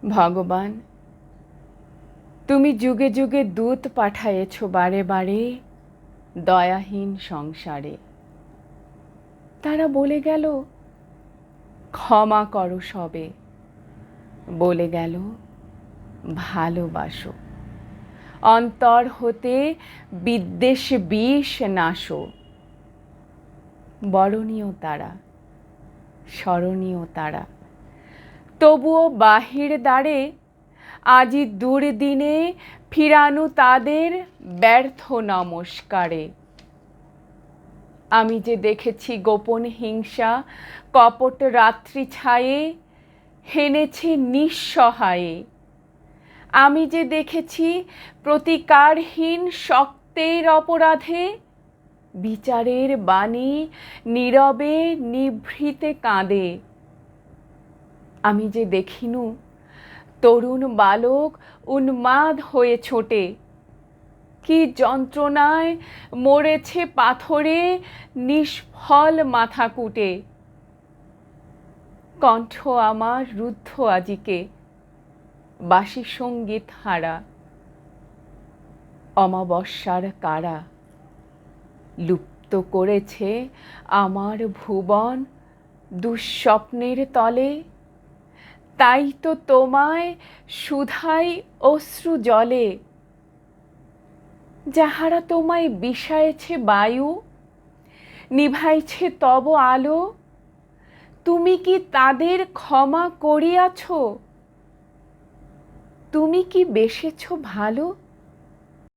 ভগবান, তুমি যুগে যুগে দূত পাঠায়েছ বারে বারে দয়াহীন সংসারে। তারা বলে গেল ক্ষমা করো সবে, বলে গেল ভালোবাসো, অন্তর হতে বিদ্বেষ বিষ নাশো। বরণীয় তারা, স্মরণীয় তারা, তবুও বাহির দ্বারে আজি দুর্দিনে ফিরানু তাদের ব্যর্থ নমস্কারে। আমি যে দেখেছি গোপন হিংসা কপট রাত্রি ছায়ে হেনেছে নিঃসহায়ে। আমি যে দেখেছি প্রতিকারহীন শক্তের অপরাধে বিচারের বাণী নীরবে নিভৃতে কাঁদে। আমি যে দেখিনু তরুণ বালক উন্মাদ হয়ে ছোটে, কি যন্ত্রণায় মরেছে পাথরে নিষ্ফল মাথাকুটে। কণ্ঠ আমার রুদ্ধ আজিকে বাসি সঙ্গীত হারা। অমাবস্যার কারা লুপ্ত করেছে আমার ভুবন দুঃস্বপ্নের তলে। তাই তো তোমায় সুধাই অশ্রু জলে। যাহারা তোমায় বিষায়েছে বায়ু, নিভাইছে তব আলো, তুমি কি তাদের ক্ষমা করিয়াছ? তুমি কি বেসেছ ভালো?